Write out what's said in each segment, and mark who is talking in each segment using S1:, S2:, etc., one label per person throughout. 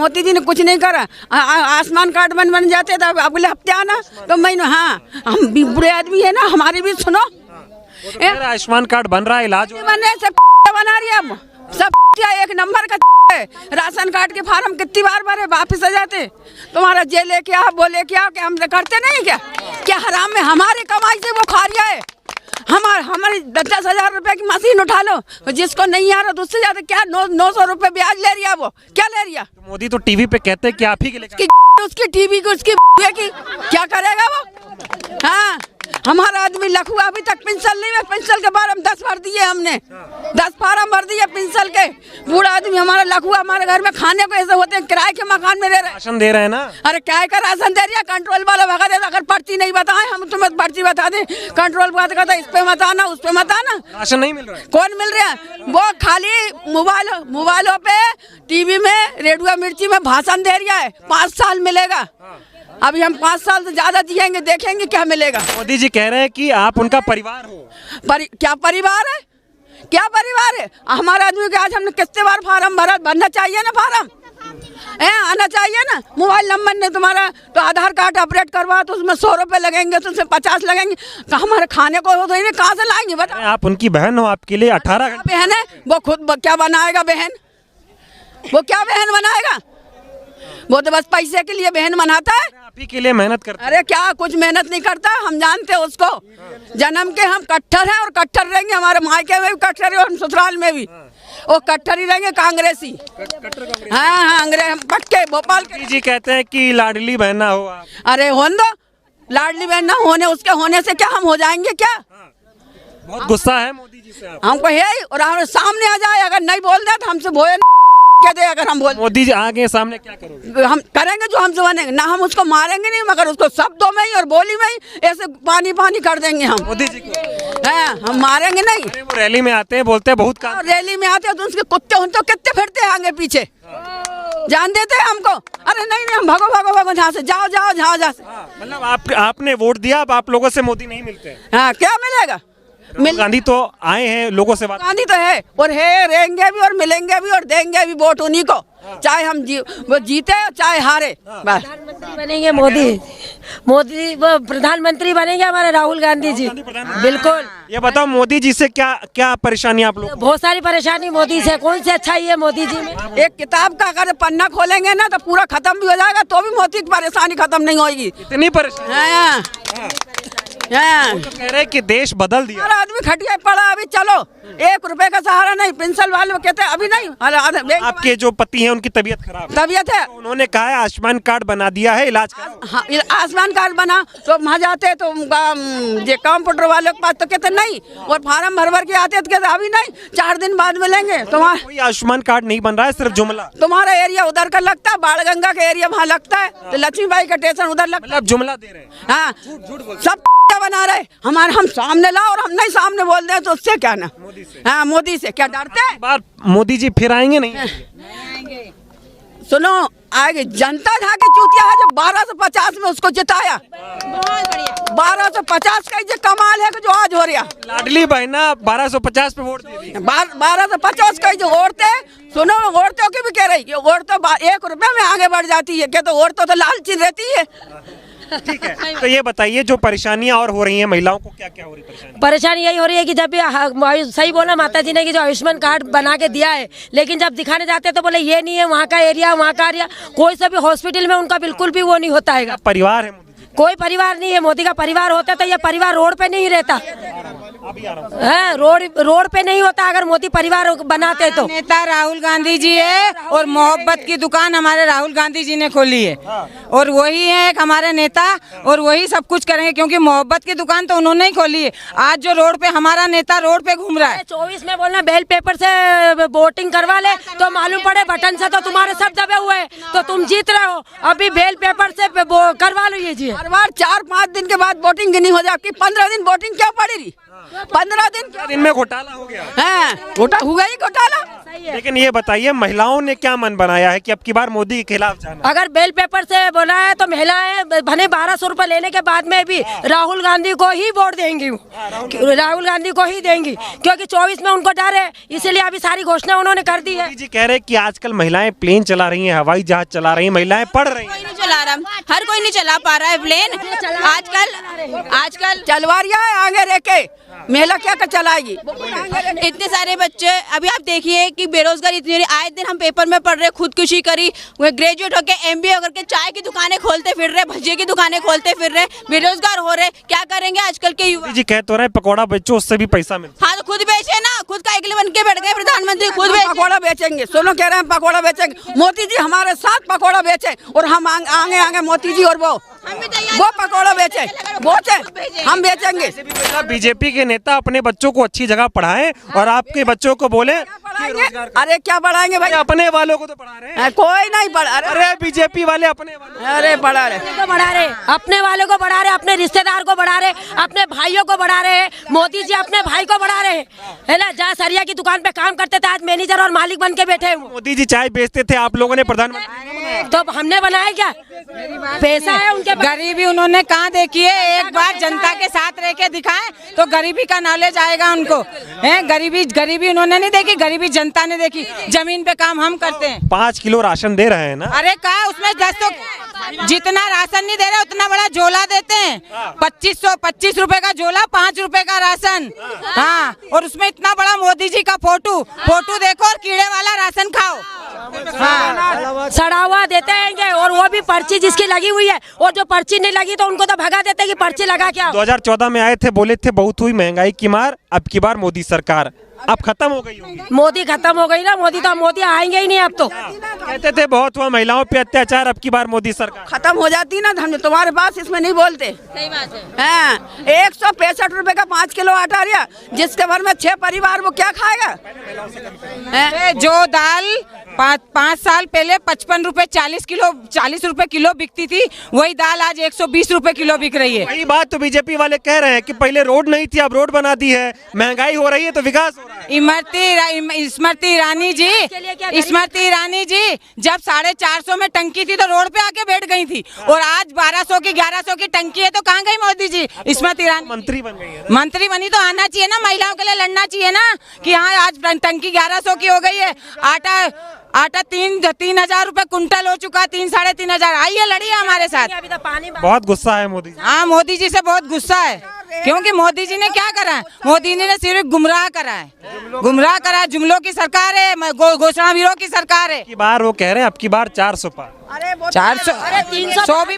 S1: मोदी जी ने कुछ नहीं करा। आयुष्मान कार्ड बन जाते तो अगले हफ्ते आना तो महीनों। हाँ, हम भी बुरे आदमी है ना, हमारी भी सुनो।
S2: आयुष्मान कार्ड बन रहा है, इलाज
S1: बनने से बना रही है अब सब। एक नंबर का है। राशन कार्ड के फार्म कितनी बार भरे, वापिस आ जाते। तुम्हारा जे लेके आओ वो लेके आओ, क्या हम करते नहीं क्या हराम में हमारी कमाई से वो खा रहा है। हमारी 10,000 रुपए की मशीन उठा लो, जिसको नहीं आ रहा तो उससे ज्यादा क्या 900 रुपए ब्याज ले रही है। वो क्या ले रही है?
S2: तो मोदी तो टीवी पे कहते हैं कि आप ही के लिए
S1: उसकी टीवी की उसकी की क्या करेगा वो? हाँ, हमारा आदमी लखुआ अभी तक पेंशन नहीं है। पेंशन के बारे में 10 भर दिए हमने, 10 फार्म भर दिए पेंशन के। बूढ़ा आदमी हमारा लखुआ हमारे घर में खाने को ऐसे होते हैं, किराए के मकान में रह रहे।
S2: राशन दे रहे हैं ना?
S1: अरे क्या का राशन दे रही है? कंट्रोल वाला भगा देता। अगर पर्ची नहीं बताए हम तुम्हें पर्ची बता दे। कंट्रोल बात करता इस पे मत आना उस पे मत आना।
S2: राशन नहीं मिल रहा है?
S1: कौन मिल रहा है? वो खाली मोबाइलों पे, टीवी में, रेडियो मिर्ची में भाषण दे रहा है। 5 साल मिलेगा। अभी हम 5 साल से ज्यादा जिएंगे, देखेंगे क्या मिलेगा।
S2: मोदी जी कह रहे हैं कि आप उनका परिवार हो।
S1: क्या परिवार है? क्या परिवार है? हमारे आदमी के आज हमने कितने बार फार्म भरना चाहिए ना, फार्म आना चाहिए ना। मोबाइल नंबर नहीं तुम्हारा तो आधार कार्ड अपडेट करवा तो उसमें 100 रुपए लगेंगे, तो उसमें 50 लगेंगे। तो हमारे खाने को तो कहाँ से लाएंगे बता?
S2: आप उनकी बहन हो, आपके लिए 18 घंटे
S1: बहन है। वो खुद क्या बनाएगा बहन? वो क्या बहन बनाएगा? वो तो बस पैसे के लिए बहन बनाता है।
S2: आप ही के लिए मेहनत करते हैं।
S1: अरे क्या कुछ मेहनत नहीं करता, हम जानते हैं उसको। जन्म के हम कट्टर हैं और कट्टर रहेंगे। हमारे मायके में भी कट्टर है और ससुराल में भी वो कट्टर ही रहेंगे, कांग्रेसी। हाँ, अंग्रेज पक्के भोपाल के।
S2: जी कहते हैं कि लाडली बहना हो आप।
S1: अरे होने दो, लाडली बहन ना होने, उसके होने से क्या हम हो जाएंगे क्या?
S2: बहुत गुस्सा है मोदी जी से आप।
S1: हमको है ही, और हमारे सामने आ जाए। अगर नहीं बोल दे तो हमसे भोए कह दे। अगर हम बोल
S2: मोदी जी आगे सामने क्या करोगे?
S1: हम करेंगे जो हमसे बनेंगे ना। हम उसको मारेंगे नहीं, मगर उसको शब्दों में ही और बोली में ही ऐसे पानी पानी कर देंगे हम
S2: मोदी जी को।
S1: हम मारेंगे नहीं।
S2: अरे वो रैली में आते हैं, बोलते हैं बहुत काम।
S1: रैली में आते हैं तो उसके कुत्ते उन तो कितने फिरते हैं आगे पीछे, जान देते हैं हमको। अरे नहीं हम भागो भागो भागो, जहाँ से जाओ जाओ जाओ जहाँ से।
S2: मतलब आपने वोट दिया, अब आप लोगों से मोदी नहीं मिलते?
S1: हाँ, क्या मिलेगा?
S2: गांधी तो आए हैं लोगों से बात।
S1: गांधी तो है और रहेंगे भी और मिलेंगे भी और देंगे भी वोट उन्हीं को, चाहे हम वो जीते चाहे हारे। बस
S3: प्रधानमंत्री बनेंगे मोदी वो प्रधानमंत्री बनेंगे हमारे राहुल गांधी जी। बिल्कुल।
S2: ये बताओ मोदी जी से क्या क्या परेशानी आप लोग?
S3: बहुत सारी परेशानी मोदी से। कौन से अच्छा ही है मोदी जी में?
S1: एक किताब का अगर पन्ना खोलेंगे ना तो पूरा खत्म भी हो जाएगा, तो भी मोदी की परेशानी खत्म नहीं होगी।
S2: इतनी परेशानी तो कह रहे हैं कि देश बदल दिया।
S1: आदमी खटिया पड़ा अभी। चलो 1 रुपए का सहारा नहीं। पेंशन वाले कहते हैं अभी नहीं।
S2: आपके जो पति हैं उनकी तबीयत खराब
S1: है।
S2: उन्होंने कहा है आयुष्मान कार्ड बना दिया है, इलाज
S1: हाँ, आयुष्मान कार्ड बना तो वहाँ जाते तो ये कंप्यूटर वाले के पास तो कहते नहीं, और फार्म भर के आते तो कहते अभी नहीं, 4 दिन बाद मिलेंगे।
S2: कोई आयुष्मान कार्ड नहीं बन रहा है, सिर्फ जुमला।
S1: तुम्हारा एरिया उधर का लगता है, बाणगंगा का एरिया वहाँ लगता है, तो लक्ष्मीबाई का स्टेशन उधर लगता है।
S2: जुमला दे रहे हैं।
S1: हाँ, सब बना रहे हमारे। हम सामने लाओ और हम नहीं सामने बोल दे तो उससे क्या ना। हाँ, मोदी से क्या डरते हैं?
S2: बार मोदी जी फिर आएंगे नहीं?
S1: सुनो, आगे जनता था कि चूतिया है जो 1250 में उसको जिताया। 1250 का जो कमाल है कि जो आज हो रहा।
S2: लाडली बहना 1250 पे वोट दे दी।
S1: 1250 का जो औरतें, सुनो औरतों की भी कह रही है, औरतों 1 रुपए में आगे बढ़ जाती है। कहते औरतों तो लालची रहती है।
S2: ठीक है, तो ये बताइए जो परेशानियां और हो रही हैं महिलाओं को, क्या क्या हो रही है
S3: परेशानी? यही हो रही है कि जब भी सही बोला माता जी ने कि जो आयुष्मान कार्ड बना के दिया है, लेकिन जब दिखाने जाते हैं तो बोले ये नहीं है, वहाँ का एरिया वहाँ का एरिया। कोई सा भी हॉस्पिटल में उनका बिल्कुल भी वो नहीं होता है।
S2: परिवार है
S3: कोई परिवार नहीं है। मोदी का परिवार होता तो ये परिवार रोड पे नहीं रहता है। रोड पे नहीं होता अगर मोदी परिवार बनाते तो।
S4: नेता राहुल गांधी जी है और मोहब्बत की दुकान हमारे राहुल गांधी जी ने खोली है, और वही है एक हमारे नेता, और वही सब कुछ करेंगे, क्योंकि मोहब्बत की दुकान तो उन्होंने ही खोली है। आज जो रोड पे हमारा नेता रोड पे घूम रहा है।
S3: 24 में बोलना बैलेट पेपर से वोटिंग करवा ले तो मालूम पड़े बटन से तो तुम्हारे सब दबे हुए हैं तो तुम जीत रहे हो। अभी बैलेट पेपर से करवा लो ये जी।
S1: हर बार 4-5 दिन के बाद वोटिंग नहीं हो जाती। 15 दिन वोटिंग क्या पड़ी रही? 15 दिन
S2: में घोटाला हो गया।
S1: हाँ, हुआ ही घोटाला।
S2: लेकिन ये बताइए महिलाओं ने क्या मन बनाया है कि अब की बार मोदी के खिलाफ जाना?
S3: अगर बेल पेपर से बोला है तो महिलाएं भले 1200 रुपए लेने के बाद में भी राहुल गांधी को ही वोट देंगी, राहुल गांधी को ही देंगी, क्योंकि 24 में उनको डर है, इसीलिए अभी सारी घोषणा उन्होंने कर दी है।
S2: मोदी जी कह रहे हैं कि आजकल महिलाएं प्लेन चला रही हैं, हवाई जहाज चला रही हैं, महिलाएं पढ़ रही हैं।
S5: नहीं चला रहा, हर कोई नहीं चला पा रहा है प्लेन आजकल।
S1: चलवा रही है आगे रह के, महिला क्या कर चलाएगी?
S5: इतने सारे बच्चे अभी आप देखिए कि बेरोजगारी इतनी, आए दिन हम पेपर में पढ़ रहे, खुदकुशी करी, ग्रेजुएट होके MBA करके चाय की दुकानें खोलते फिर रहे, भजिए की दुकानें खोलते फिर रहे, बेरोजगार हो रहे। क्या करेंगे आजकल के युवा?
S2: जी कह तो रहे पकौड़ा बेचो उससे भी पैसा मिलता।
S5: हाँ तो खुद बेचे ना, खुद का अकेले बन के बैठ गए प्रधानमंत्री, खुद बेचे।
S1: पकौड़ा बेचेंगे, सुनो कह रहे हैं पकौड़ा बेचेंगे। मोदी जी हमारे साथ पकौड़ा बेचे और हम आगे आगे मोदी जी और वो पकौड़ा बेचे, हम बेचेंगे।
S2: बीजेपी के नेता अपने बच्चों को अच्छी जगह पढ़ाएं और आपके बच्चों को बोले
S1: अरे क्या पढ़ाएंगे भाई?
S2: अपने वालों को तो पढ़ा रहे हैं।
S1: कोई नहीं पढ़ा।
S2: अरे बीजेपी वाले अपने वाले,
S1: अरे पढ़ा रहे,
S3: बढ़ा रहे, अपने वाले को बढ़ा रहे, अपने रिश्तेदार को बढ़ा रहे, अपने भाइयों को बढ़ा रहे। मोदी जी अपने भाई को बढ़ा रहे है ना, जहाँ सरिया की दुकान पे काम करते थे आज मैनेजर और मालिक बन के बैठे हैं।
S2: मोदी जी चाय बेचते थे, आप लोगों ने प्रधानमंत्री,
S3: तो हमने बनाया क्या? पैसा है उनके पास।
S4: गरीबी उन्होंने कहाँ देखी है? एक बार जनता के साथ रह के दिखाएं तो गरीबी का नॉलेज आएगा उनको। गरीबी उन्होंने नहीं देखी, गरीबी जनता ने देखी। जमीन पे काम हम करते हैं।
S2: 5 किलो राशन दे रहे हैं ना?
S4: अरे कहा उसमें 10 तो जितना राशन नहीं दे रहे उतना बड़ा झोला देते हैं। 25 रुपए का झोला, 5 रुपए का राशन। हाँ, और उसमें इतना बड़ा मोदी जी का फोटो देखो और कीड़े वाला राशन खाओ।
S3: हाँ, सड़ा हुआ देते हैं और वो भी पर्ची जिसकी लगी हुई है, और जो पर्ची नहीं लगी तो उनको तो भगा देते हैं कि पर्ची लगा क्या।
S2: 2014 में आए थे, बोले थे बहुत हुई महंगाई की मार, अब की बार मोदी सरकार। अब खत्म हो गई होगी।
S3: मोदी खत्म हो गई ना, मोदी आएंगे ही नहीं अब तो।
S2: कहते थे बहुत हुआ महिलाओं पे अत्याचार, अब की बार मोदी सरकार।
S1: खत्म हो जाती ना, हम तुम्हारे पास इसमें नहीं बोलते।
S5: सही बात है।
S1: 165 रुपए का 5 किलो आटा रिया, जिसके घर में 6 परिवार, वो क्या खाएगा?
S4: जो दाल 5 साल पहले 55 रुपए 40 रुपए किलो बिकती थी, वही दाल आज 120 रुपए किलो बिक रही है।
S2: वही बात तो बीजेपी वाले कह रहे हैं कि पहले रोड नहीं थी, अब रोड बना दी है, महंगाई हो रही है तो विकास हो रहा है।
S4: स्मृति ईरानी जी जब 450 में टंकी थी तो रोड पे आके बैठ गई थी, और आज 1200 की 1100 की टंकी है तो कहाँ गई मोदी जी? स्मृति ईरानी
S2: मंत्री बन गई है।
S4: मंत्री बनी तो आना चाहिए ना, महिलाओं के लिए लड़ना चाहिए ना कि हाँ आज टंकी 1100 की हो गई है। आटा 3,000 रुपए कुंटल हो चुका, 3-3,500। आइए लड़िए हमारे साथ।
S3: अभी तो पानी
S2: बहुत गुस्सा है मोदी।
S4: हाँ, मोदी जी से बहुत गुस्सा है, क्योंकि मोदी जी ने क्या करा है? मोदी जी ने सिर्फ गुमराह करा है, जुमलों की सरकार है, घोषणा वीरों की सरकार है।
S2: की बार वो कह रहे हैं अब की बार 400 पार।
S4: 400,
S3: 300
S4: भी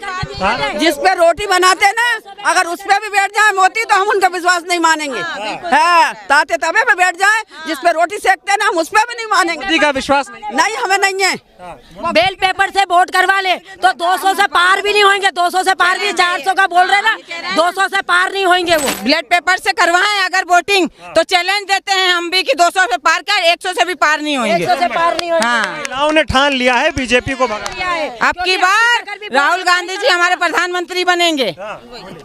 S1: जिस पे रोटी बनाते ना, अगर उस पे भी बैठ जाए मोदी तो हम उनका विश्वास नहीं मानेंगे। है ताते तवे पे बैठ जाए, जिस पे रोटी सेकते ना, हम उस पे भी नहीं मानेंगे।
S2: मोदी का विश्वास
S1: नहीं, हमें नहीं है।
S3: बेल पेपर से वोट करवा ले तो 200 से पार भी नहीं होंगे, 200 से पार भी, 400 का बोल रहे ना, 200 से पार नहीं होंगे वो।
S4: ब्लड पेपर से करवाएं अगर वोटिंग तो चैलेंज देते हैं हम भी कि 200 से पार कर, 100 से भी पार नहीं होंगे।
S3: 100 से पार नहीं होंगे।
S4: हाँ,
S2: महिलाओं ने ठान लिया है बीजेपी को भगाना।
S4: अब की बार राहुल गांधी जी हमारे प्रधानमंत्री बनेंगे।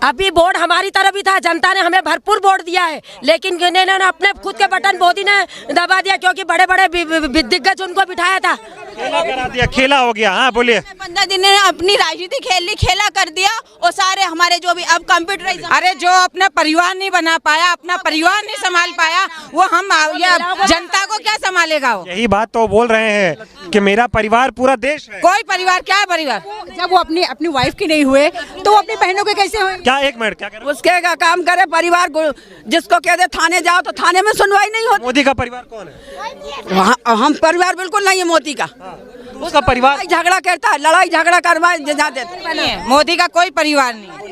S3: अभी वोट हमारी तरफ ही था, जनता ने हमें भरपूर वोट दिया है, लेकिन इन्होंने अपने खुद के बटन मोदी ने दबा दिया, क्योंकि बड़े बड़े दिग्गज उनको बिठाया था।
S2: खेला करा दिया, खेला हो गया। हाँ बोलिए।
S5: 15 दिन ने अपनी राजनीति खेला कर दिया, और सारे हमारे जो भी अब कंप्यूटराइज।
S4: अरे जो अपना परिवार नहीं बना पाया, अपना परिवार नहीं संभाल पाया, वो हम जनता को क्या संभालेगा? वो
S2: यही बात तो बोल रहे हैं कि मेरा परिवार पूरा देश है।
S4: कोई परिवार क्या परिवार?
S6: जब वो अपनी वाइफ की नहीं हुए तो वो अपनी बहनों के कैसे हुए?
S2: क्या एक मिनट क्या कर रहे हो?
S1: उसके का काम करे परिवार को, जिसको कहते थाने जाओ तो थाने में सुनवाई नहीं होती।
S2: मोदी का परिवार कौन है?
S1: हम परिवार बिल्कुल नहीं है मोदी का।
S2: उसका परिवार
S1: झगड़ा करता है, लड़ाई झगड़ा करवा जाते।
S4: मोदी का कोई परिवार नहीं।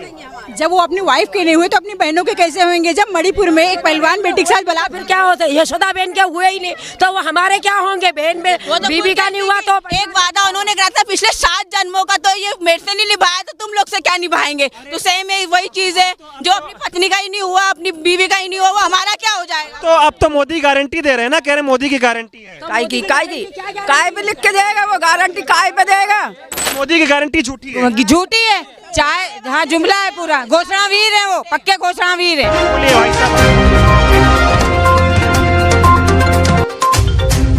S6: जब वो अपनी वाइफ के नहीं हुए तो अपनी बहनों के कैसे होंगे? जब मणिपुर में एक पहलवान बेटी के साथ बला,
S3: फिर क्या होता है? यशोदा बहन के हुए ही नहीं तो वो हमारे क्या होंगे? बहन बीबी का नहीं हुआ तो
S5: एक वादा उन्होंने करा था पिछले 7 जन्मों का, तो ये मेरे से नहीं निभाया तो तुम लोग से क्या निभाएंगे? तो सेम है, वही चीज है, जो अपनी पत्नी का ही नहीं हुआ, अपनी बीवी का ही नहीं हुआ, वो हमारा क्या हो जाएगा?
S2: तो अब तो मोदी गारंटी दे रहे हैं ना, कह रहे मोदी की गारंटी है।
S1: काय पे लिख के देगा वो गारंटी? काय पे देगा?
S2: मोदी की गारंटी झूठी है।
S4: झूठी है, चाहे हाँ जुमला है पूरा। घोषणा वीर है वो, पक्के घोषणा वीर है।
S2: बोलिए भाई साहब।